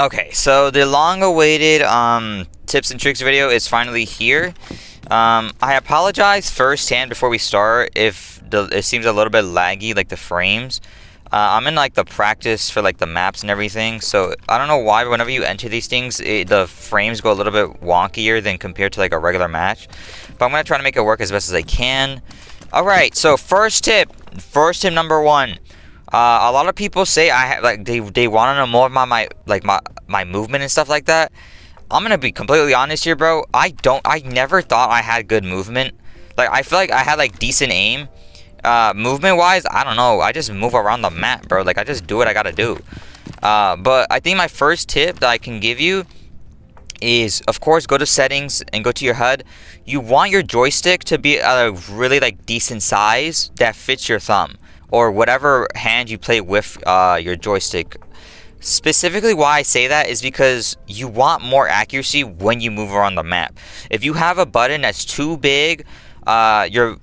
Okay, so the long-awaited tips and tricks video is finally here. I apologize firsthand before we start if it seems a little bit laggy, like the frames. I'm in like the practice for like the maps and everything, so I don't know why, but whenever you enter these things, the frames go a little bit wonkier than compared to like a regular match. But I'm gonna try to make it work as best as I can. All right, so first tip number one. A lot of people say they want to know more about my movement and stuff like that. I'm gonna be completely honest here, bro. I never thought I had good movement. Like, I feel like I had like decent aim. Movement wise, I don't know. I just move around the map, bro. Like, I just do what I gotta do. But I think my first tip that I can give you is, of course, go to settings and go to your HUD. You want your joystick to be a really like decent size that fits your thumb, or whatever hand you play with your joystick. Specifically why I say that is because you want more accuracy when you move around the map. If you have a button that's too big, your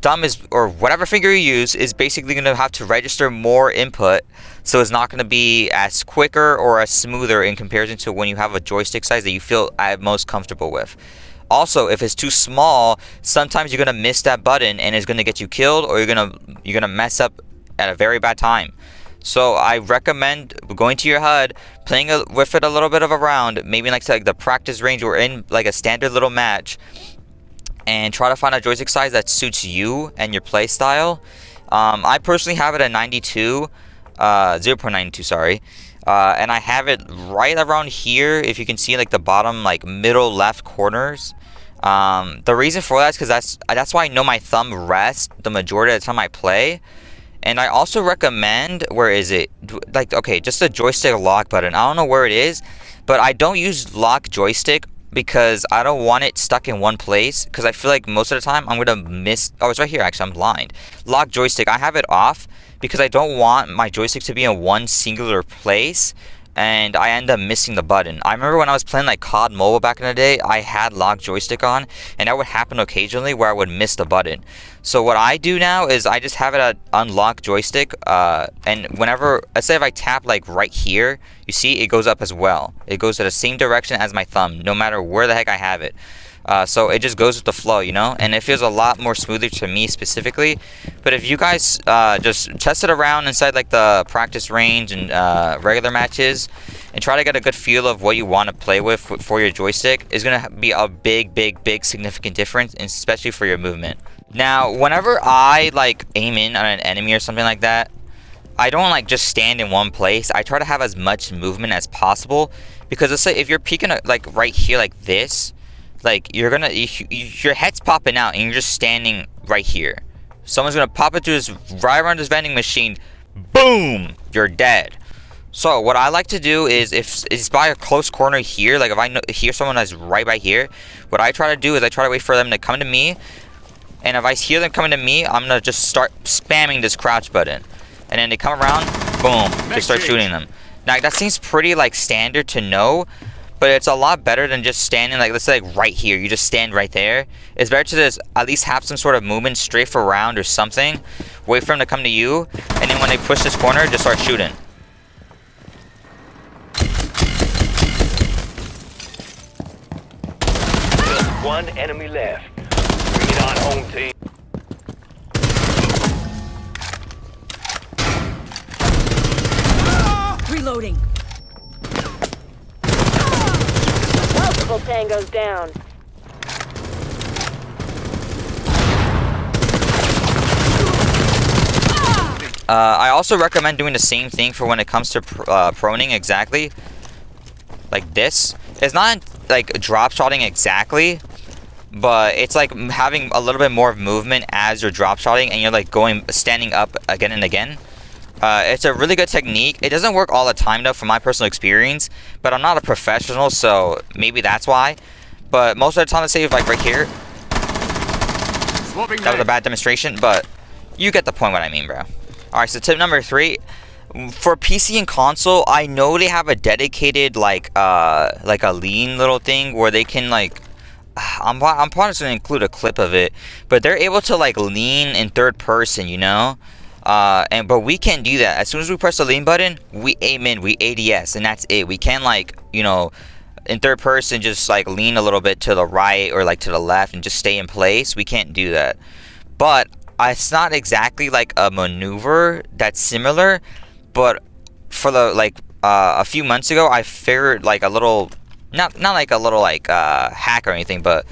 thumb is, or whatever finger you use, is basically going to have to register more input, so it's not going to be as quicker or as smoother in comparison to when you have a joystick size that you feel most comfortable with. Also, if it's too small, sometimes you're gonna miss that button and it's gonna get you killed, or you're gonna mess up at a very bad time. So I recommend going to your HUD, playing with it a little bit of a round, maybe like the practice range or in like a standard little match, and try to find a joystick size that suits you and your play style. I personally have it at 92, 0.92, sorry. And I have it right around here, if you can see like the bottom, like middle left corners. The reason for that is because that's why I know my thumb rests the majority of the time I play. And I also recommend, where is it? Like, okay, just the joystick lock button. I don't know where it is, but I don't use lock joystick because I don't want it stuck in one place, because I feel like most of the time I'm gonna miss. Oh, it's right here, actually. I'm blind. Lock joystick, I have it off because I don't want my joystick to be in one singular place and I end up missing the button. I remember when I was playing like COD Mobile back in the day, I had lock joystick on, and that would happen occasionally where I would miss the button. So what I do now is I just have it at unlock joystick, and whenever, let's say if I tap like right here, you see it goes up as well. It goes to the same direction as my thumb, no matter where the heck I have it. So it just goes with the flow, you know, and it feels a lot more smoother to me specifically. But if you guys just test it around inside like the practice range and regular matches, and try to get a good feel of what you want to play with for your joystick, is going to be a big significant difference, and especially for your movement. Now, whenever I like aim in on an enemy or something like that, I don't like just stand in one place. I try to have as much movement as possible, because let's say if you're peeking like right here like this, like your head's popping out and you're just standing right here. Someone's gonna pop into this right around this vending machine, boom, you're dead. So what I like to do is, if it's by a close corner here, like if I hear someone that's right by here, what I try to do is I try to wait for them to come to me, and if I hear them coming to me, I'm gonna just start spamming this crouch button, and then they come around, boom, just start shooting them. Now that seems pretty like standard to know, but it's a lot better than just standing, like, let's say like right here, you just stand right there. It's better to just at least have some sort of movement, strafe around or something, wait for them to come to you, and then when they push this corner, just start shooting. Just one enemy left. Bring it on, home team. Reloading. Multiple tangos down. I also recommend doing the same thing for when it comes to proning exactly. Like this. It's not like drop shotting exactly, but it's like having a little bit more of movement as you're drop shotting, and you're like standing up again and again. It's a really good technique. It doesn't work all the time though, from my personal experience, but I'm not a professional, so maybe that's why. But most of the time, let's say like right here, that was a bad demonstration, but you get the point what I mean, bro. Alright, so tip number 3, for PC and console, I know they have a dedicated like a lean little thing where they can like, I'm probably just gonna include a clip of it, but they're able to like lean in third person, you know. But we can't do that. As soon as we press the lean button, we aim in, we ADS, and that's it. We can't, like, you know, in third person just like lean a little bit to the right or like to the left and just stay in place. We can't do that. But it's not exactly like a maneuver that's similar, but for the like a few months ago I figured like a little, not like a little like hack or anything, but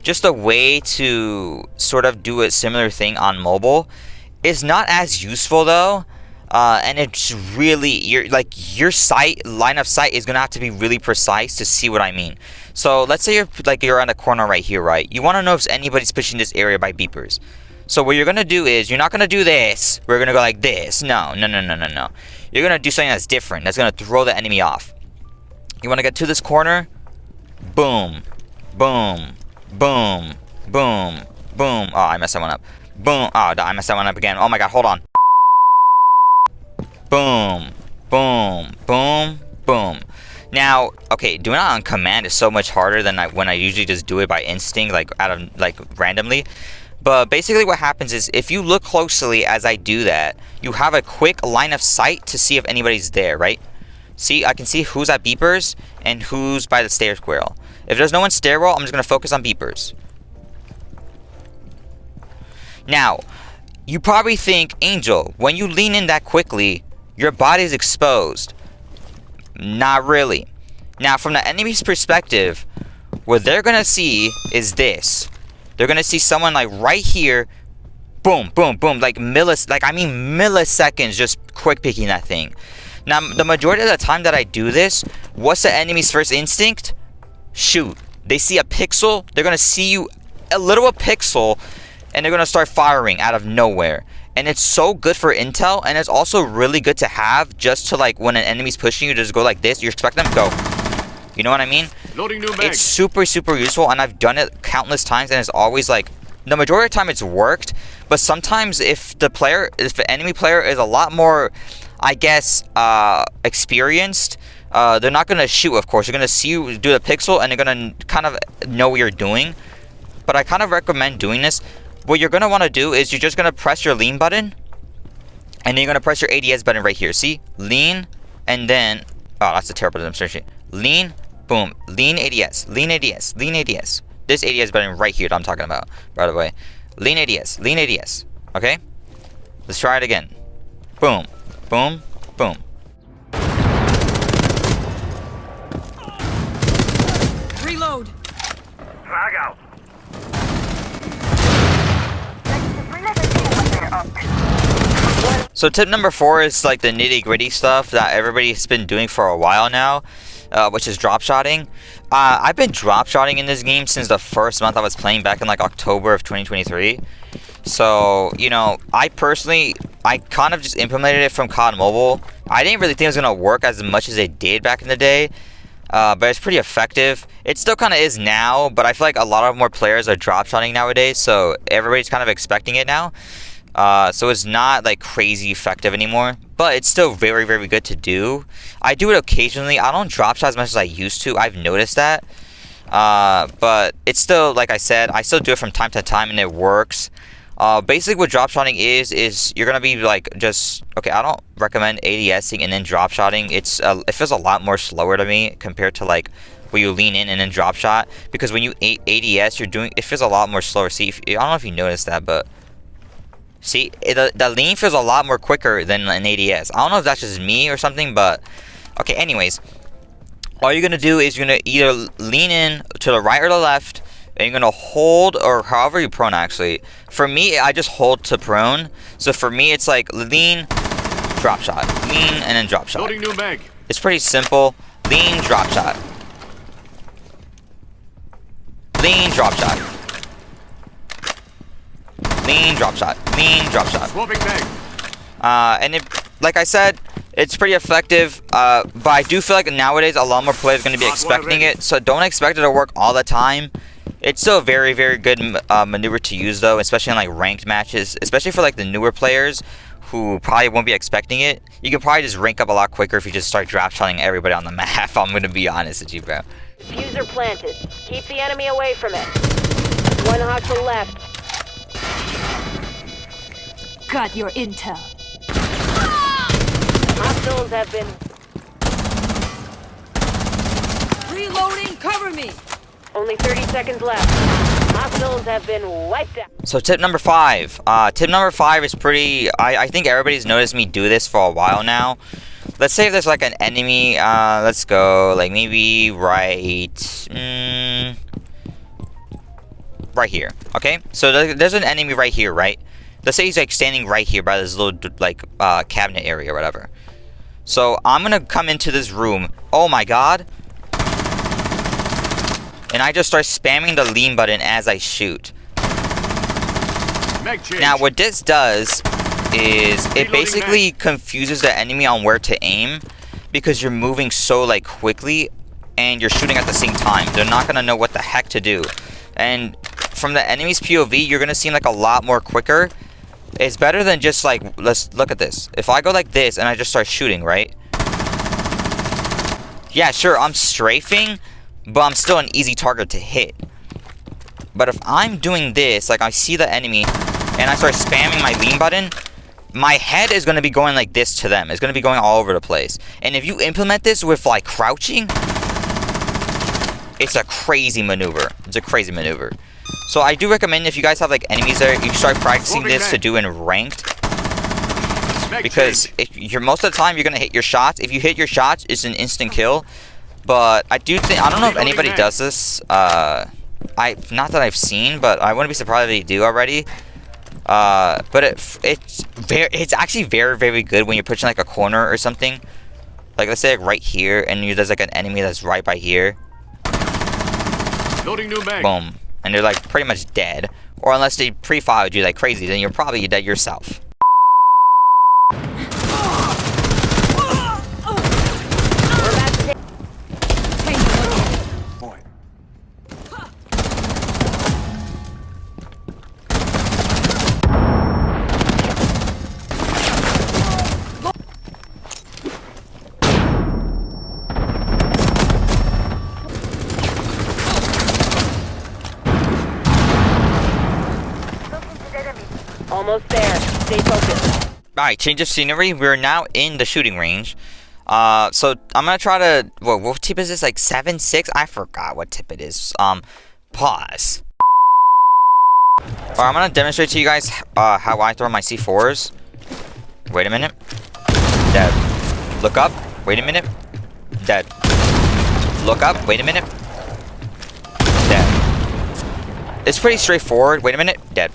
just a way to sort of do a similar thing on mobile. Is not as useful though, and it's really your line of sight is gonna have to be really precise to see what I mean. So let's say you're on the corner right here, right? You want to know if anybody's pushing this area by beepers. So what you're gonna do is you're not gonna do this. We're gonna go like this. No. You're gonna do something that's different. That's gonna throw the enemy off. You want to get to this corner. Boom, boom, boom, boom, boom. Oh, I messed that one up. Boom. Oh, I messed that one up again. Oh my god, hold on. Boom, boom, boom, boom. Now, okay, doing it on command is so much harder than when I usually just do it by instinct, like out of like randomly. But basically what happens is if you look closely as I do that, you have a quick line of sight to see if anybody's there, right? See, I can see who's at beepers and who's by the stairwell. If there's no one stairwell, I'm just gonna focus on beepers. Now, you probably think, Angel, when you lean in that quickly, your body's exposed. Not really. Now, from the enemy's perspective, what they're gonna see is this. They're gonna see someone like right here, boom, boom, boom, like milliseconds, just quick picking that thing. Now, the majority of the time that I do this, what's the enemy's first instinct? Shoot. They see a pixel, they're gonna see you a little pixel, and they're gonna start firing out of nowhere. And it's so good for intel, and it's also really good to have just to like when an enemy's pushing you, just go like this. You expect them to go. You know what I mean? Loading new mag. It's super useful, and I've done it countless times, and it's always like the majority of the time it's worked. But sometimes if the enemy player is a lot more, I guess, experienced, they're not gonna shoot. Of course, they're gonna see you do the pixel, and they're gonna kind of know what you're doing. But I kind of recommend doing this. What you're going to want to do is you're just going to press your lean button, and then you're going to press your ADS button right here. See? Lean, and then... Oh, that's a terrible demonstration. Lean, boom. Lean ADS. Lean ADS. Lean ADS. This ADS button right here that I'm talking about, by the way. Lean ADS. Lean ADS. Okay? Let's try it again. Boom. Boom. Boom. Reload. Frag out. So tip number 4 is like the nitty-gritty stuff that everybody's been doing for a while now, which is drop-shotting. I've been drop-shotting in this game since the first month I was playing back in like October of 2023. So, you know, I kind of just implemented it from COD Mobile. I didn't really think it was going to work as much as it did back in the day, but it's pretty effective. It still kind of is now, but I feel like a lot of more players are drop-shotting nowadays, so everybody's kind of expecting it now. So it's not like crazy effective anymore, but it's still very good to do. I do it occasionally. I don't drop shot as much as I used to. I've noticed that. But it's still, like I said, I still do it from time to time, and it works. Basically what drop shotting is you're gonna be like just okay. I don't recommend ADSing and then drop shotting. It feels a lot more slower to me compared to like where you lean in and then drop shot, because when you ADS, it feels a lot more slower. See, I don't know if you noticed that, but see, the lean feels a lot more quicker than an ADS. I don't know if that's just me or something, but okay, anyways. All you're going to do is you're going to either lean in to the right or the left, and you're going to hold, or however you prone actually. For me, I just hold to prone. So for me, it's like lean, drop shot. Lean, and then drop shot. Loading new mag. It's pretty simple. Lean, drop shot. Lean, drop shot. Lean, drop shot. Lean, drop shot. Swapping mag. And like I said, it's pretty effective, but I do feel like nowadays a lot more players are going to be expecting it, so don't expect it to work all the time. It's still a very good maneuver to use though, especially in like ranked matches, especially for like the newer players who probably won't be expecting it. You can probably just rank up a lot quicker if you just start drop shotting everybody on the map. I'm going to be honest with you, bro. Diffuser planted. Keep the enemy away from it. One hostile left. Got your intel. Hostiles have been... Reloading, cover me! Only 30 seconds left. Hostiles have been wiped out. So tip number 5. Tip number 5 is pretty... I think everybody's noticed me do this for a while now. Let's say if there's like an enemy, let's go, like maybe right... right here, okay? So there's an enemy right here, right? Let's say he's like standing right here by this little like cabinet area or whatever. So I'm gonna come into this room. Oh my god. And I just start spamming the lean button as I shoot. Now what this does is it basically confuses the enemy on where to aim, because you're moving so like quickly and you're shooting at the same time. They're not gonna know what the heck to do. And from the enemy's POV, you're gonna seem like a lot more quicker. It's better than just like, let's look at this. If I go like this and I just start shooting, right? Yeah, sure, I'm strafing, but I'm still an easy target to hit. But if I'm doing this, like I see the enemy and I start spamming my lean button, my head is going to be going like this to them. It's going to be going all over the place. And if you implement this with like crouching, it's a crazy maneuver. It's a crazy maneuver. So I do recommend, if you guys have like enemies there, you start practicing this to do in ranked. Because if you're most of the time you're going to hit your shots. If you hit your shots, it's an instant kill. But I do think, I don't know if anybody does this. Not that I've seen, but I wouldn't be surprised if they do already. But it's actually very, very good when you're pushing like a corner or something. Like let's say like right here, and there's like an enemy that's right by here. Loading new mag. Boom. And they're like pretty much dead. Or unless they pre-filed you like crazy, then you're probably dead yourself. We're about to take... Boy. Almost there. Stay focused. Alright, change of scenery. We're now in the shooting range. So I'm gonna try to... what tip is this? Like 7-6? I forgot what tip it is. Pause. Alright, I'm gonna demonstrate to you guys how I throw my C4s. Wait a minute. Dead. Look up. Wait a minute. Dead. Look up. Wait a minute. Dead. It's pretty straightforward. Wait a minute. Dead.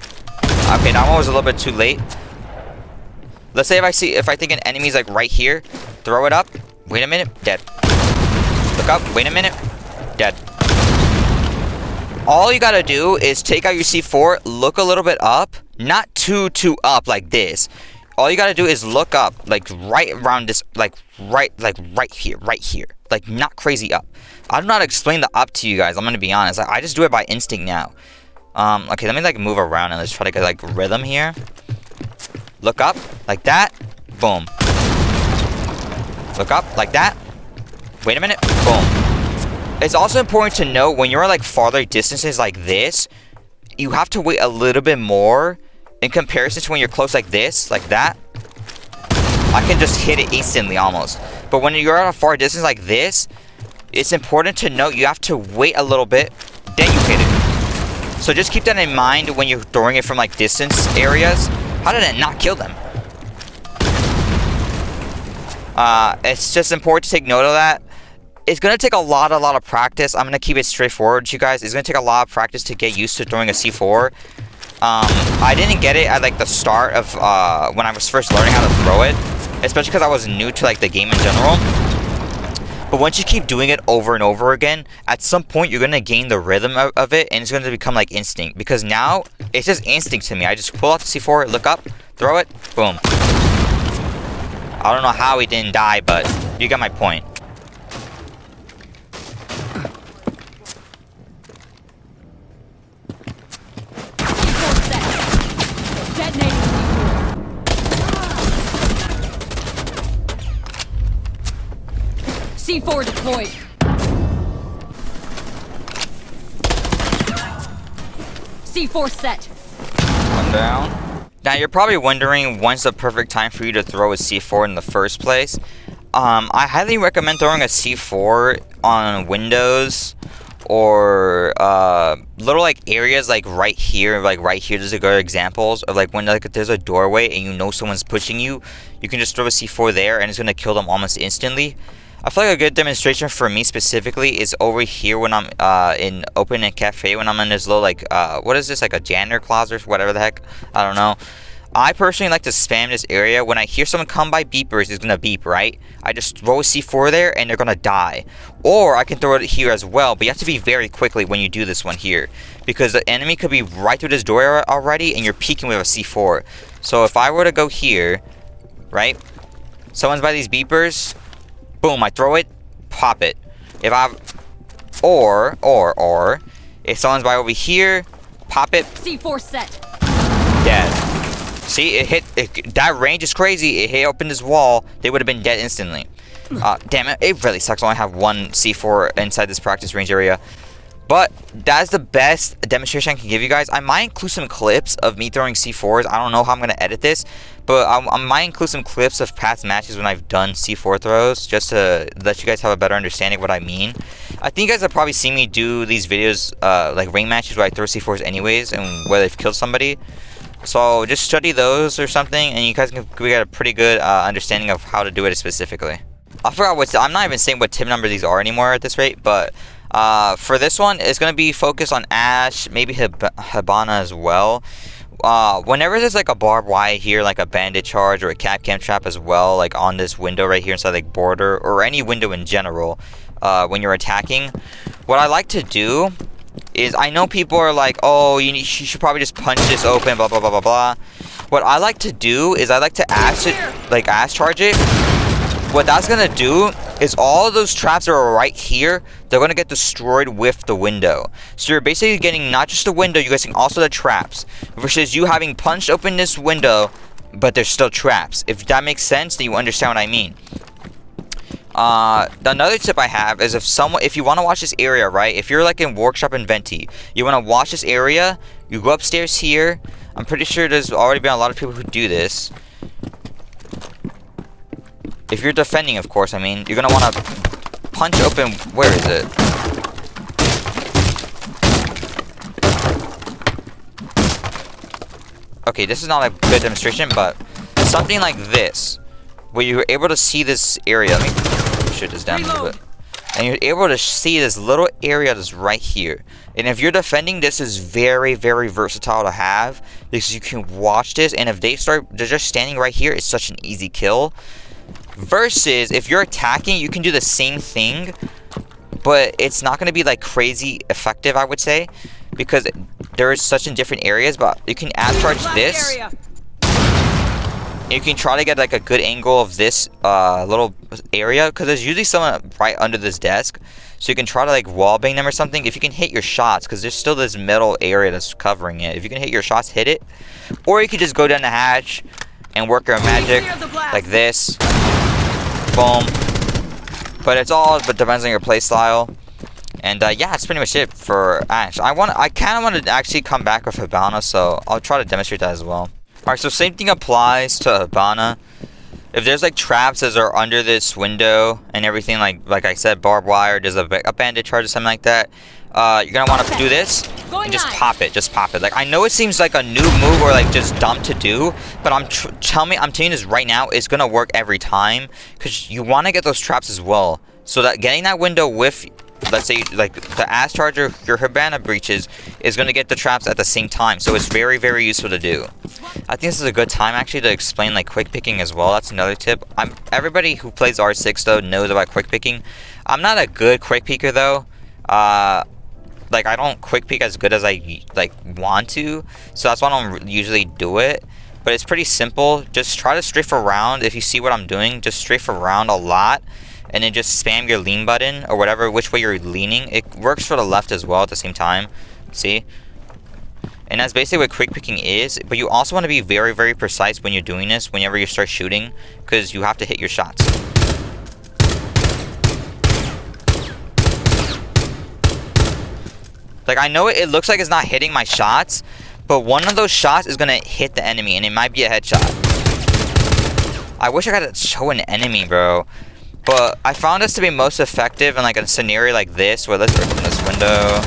Okay, that one was a little bit too late. Let's say if I think an enemy's like right here, throw it up. Wait a minute, dead. Look up, wait a minute, dead. All you gotta do is take out your C4, look a little bit up, not too up like this. All you gotta do is look up, like right around this, like right here, like not crazy up. I do not explain the up to you guys. I'm gonna be honest. I just do it by instinct now. Okay, let me like move around and let's try to get like rhythm here. Look up, like that, boom. Look up, like that. Wait a minute, boom. It's also important to note when you're like farther distances like this, you have to wait a little bit more in comparison to when you're close like this, like that. I can just hit it instantly almost. But when you're at a far distance like this, it's important to note you have to wait a little bit, then you hit it. So just keep that in mind when you're throwing it from like distance areas. How did it not kill them? It's just important to take note of that. It's going to take a lot of practice. I'm going to keep it straightforward to you guys. It's going to take a lot of practice to get used to throwing a C4. I didn't get it at like the start of when I was first learning how to throw it. Especially because I was new to like the game in general. But once you keep doing it over and over again, at some point you're going to gain the rhythm of it, and it's going to become like instinct. Because now, it's just instinct to me. I just pull out the C4, look up, throw it, boom. I don't know how he didn't die, but you got my point. C4 deployed. C4 set. One down. Now you're probably wondering when's the perfect time for you to throw a C4 in the first place. I highly recommend throwing a C4 on windows or little like areas like right here. Like right here, there's a good examples of like when like there's a doorway and you know someone's pushing you. You can just throw a C4 there and it's gonna kill them almost instantly. I feel like a good demonstration for me specifically is over here when I'm in open a cafe, when I'm in this little like what is this, like a janitor closet or whatever the heck, I don't know. I personally like to spam this area. When I hear someone come by beepers, it's gonna beep, right? I just throw a C4 there and they're gonna die. Or I can throw it here as well, but you have to be very quickly when you do this one here, because the enemy could be right through this door already and you're peeking with a C4. So if I were to go here, right, someone's by these beepers, boom, I throw it, pop it. If I or if someone's by over here, pop it, C4 set. dead. See, that range is crazy. It hit open this wall, they would have been dead instantly. Damn it, it really sucks. I only have one C4 inside this practice range area. But that's the best demonstration I can give you guys. I might include some clips of me throwing C4s. I don't know how I'm going to edit this, but I might include some clips of past matches when I've done C4 throws, just to let you guys have a better understanding of what I mean. I think you guys have probably seen me do these videos, like ring matches where I throw C4s anyways, and where they've killed somebody. So just study those or something, and you guys can get a pretty good understanding of how to do it specifically. I forgot I'm not even saying what tip number these are anymore at this rate, but for this one, it's going to be focused on Ash, maybe Hibana as well. Whenever there's like a barbed wire here, like a bandit charge or a cap cam trap as well, like on this window right here inside like border, or any window in general, when you're attacking, what I like to do is, I know people are like, oh, you should probably just punch this open, blah blah blah blah blah. What I like to do is I like to ash charge it. What that's gonna do is all of those traps that are right here, they're gonna get destroyed with the window. So you're basically getting not just the window, you're getting also the traps, versus you having punched open this window, but there's still traps. If that makes sense, then you understand what I mean. Another tip I have is if you want to watch this area, right? If you're like in Workshop and Venti, you want to watch this area, you go upstairs here. I'm pretty sure there's already been a lot of people who do this. If you're defending, of course, I mean, you're gonna want to punch open. Where is it? Okay, this is not a good demonstration, but something like this, where you're able to see this area. Let me shut this down a little bit. And you're able to see this little area that's right here. And if you're defending, this is very, very versatile to have, because you can watch this, and if they're just standing right here, it's such an easy kill. Versus if you're attacking, you can do the same thing, but it's not going to be like crazy effective, I would say, because there is such in different areas. But you can ash charge this. You can try to get like a good angle of this little area, because there's usually someone right under this desk, so you can try to like wallbang them or something. If you can hit your shots, because there's still this middle area that's covering it. If you can hit your shots, hit it. Or you could just go down the hatch and work your magic like this. Boom. But it depends on your play style. And yeah, that's pretty much it for Ash. I kind of want to actually come back with Hibana, so I'll try to demonstrate that as well. Alright, so same thing applies to Hibana. If there's like traps that are under this window and everything, like I said, barbed wire, there's a bandit charge or something like that, you're gonna want to do this and just pop it. Just pop it. Like, I know it seems like a new move or like just dumb to do, but I'm telling you this right now, it's gonna work every time, because you want to get those traps as well, so that getting that window with, let's say, like the ash charger, your Hibana breaches, is going to get the traps at the same time. So it's very, very useful to do. I think this is a good time actually to explain like quick picking as well. That's another tip. Everybody who plays R6 though knows about quick picking. I'm not a good quick peeker though. Like, I don't quick peek as good as I like want to, so that's why I don't usually do it. But it's pretty simple. Just try to strafe around. If you see what I'm doing, just strafe around a lot, and then just spam your lean button or whatever, which way you're leaning. It works for the left as well at the same time. See? And that's basically what quick picking is. But you also want to be very, very precise when you're doing this, whenever you start shooting, because you have to hit your shots. Like, I know it looks like it's not hitting my shots, but one of those shots is gonna hit the enemy, and it might be a headshot. I wish I could show an enemy, bro. But I found this to be most effective in like a scenario like this, where let's open this window.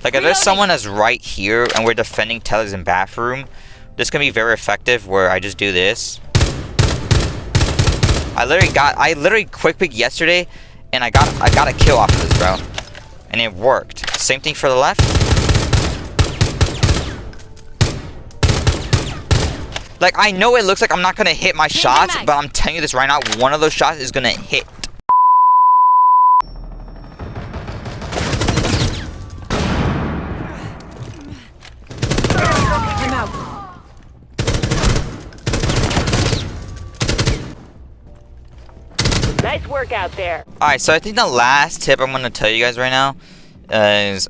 Like if there's someone that's right here and we're defending tellers in bathroom, this can be very effective where I just do this. I literally quick picked yesterday and I got a kill off of this, bro. And it worked. Same thing for the left. Like, I know it looks like I'm not gonna hit my shots, but I'm telling you this right now, one of those shots is gonna hit. I'm out. Nice work out there. Alright, so I think the last tip I'm gonna tell you guys right now is,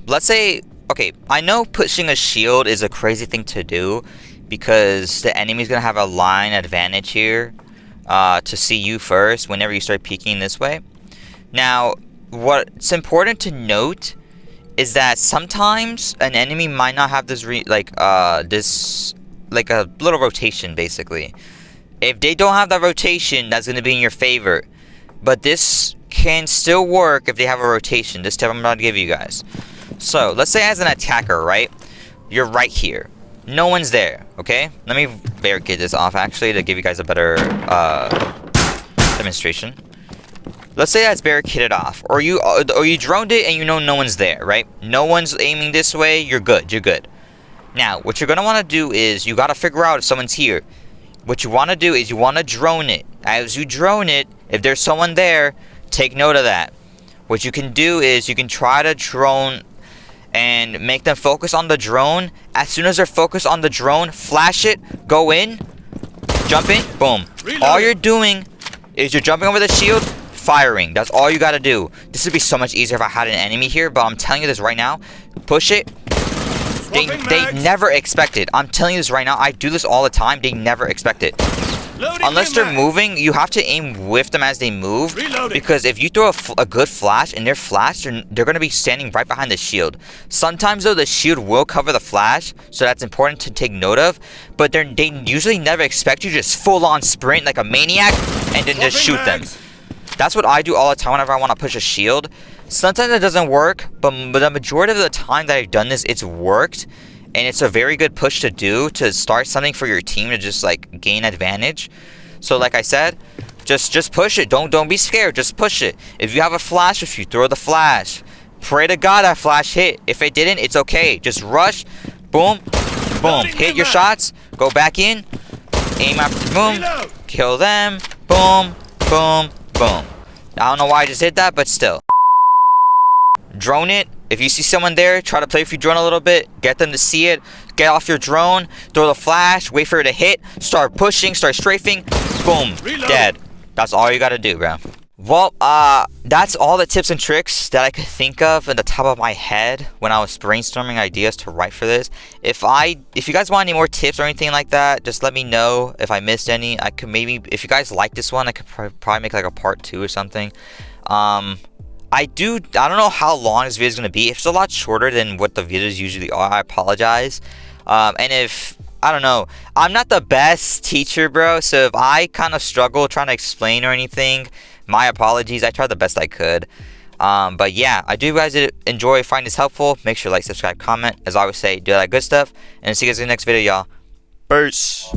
let's say, okay, I know pushing a shield is a crazy thing to do, because the enemy's gonna have a line advantage here to see you first whenever you start peeking this way. Now, what's important to note is that sometimes an enemy might not have this like a little rotation, basically. If they don't have that rotation, that's gonna be in your favor. But this can still work if they have a rotation. This tip I'm about to give you guys. So let's say as an attacker, right? You're right here. No one's there, okay? Let me barricade this off, actually, to give you guys a better demonstration. Let's say that's barricaded off, or you droned it and you know no one's there, right? No one's aiming this way, you're good, you're good. Now, what you're gonna wanna do is, you gotta figure out if someone's here. What you wanna do is you wanna drone it. As you drone it, if there's someone there, take note of that. What you can do is, you can try to drone and make them focus on the drone. As soon as they're focused on the drone, flash it, go in, jump in, boom. Reload. All you're doing is you're jumping over the shield, firing. That's all you gotta do. This would be so much easier if I had an enemy here, but I'm telling you this right now. Push it. They never expect it. I'm telling you this right now. I do this all the time. They never expect it. Unless they're moving, you have to aim with them as they move. Because if you throw a good flash and they're flashed, they're going to be standing right behind the shield. Sometimes, though, the shield will cover the flash, so that's important to take note of. But they usually never expect you to just full-on sprint like a maniac and then just shoot them. That's what I do all the time whenever I want to push a shield. Sometimes it doesn't work, but the majority of the time that I've done this, it's worked. And it's a very good push to do to start something for your team to just like gain advantage. So like I said, just push it. Don't be scared. Just push it. If you have a flash, if you throw the flash, pray to God that flash hit. If it didn't, it's okay. Just rush, boom, boom. Hit your shots. Go back in. Aim after boom. Kill them. Boom, boom, boom. I don't know why I just did that, but still. Drone it. If you see someone there, try to play with your drone a little bit. Get them to see it. Get off your drone. Throw the flash. Wait for it to hit. Start pushing. Start strafing. Boom. Reload. Dead. That's all you gotta do, bro. Well, that's all the tips and tricks that I could think of at the top of my head when I was brainstorming ideas to write for this. If you guys want any more tips or anything like that, just let me know if I missed any. I could maybe, if you guys like this one, I could probably make like a part 2 or something. I don't know how long this video is going to be. If it's a lot shorter than what the videos usually are, I apologize. And if, I don't know, I'm not the best teacher, bro, so if I kind of struggle trying to explain or anything, my apologies. I tried the best I could. But yeah, I do guys enjoy, find this helpful. Make sure to like, subscribe, comment. As I always say, do that good stuff. And see you guys in the next video, y'all. Peace.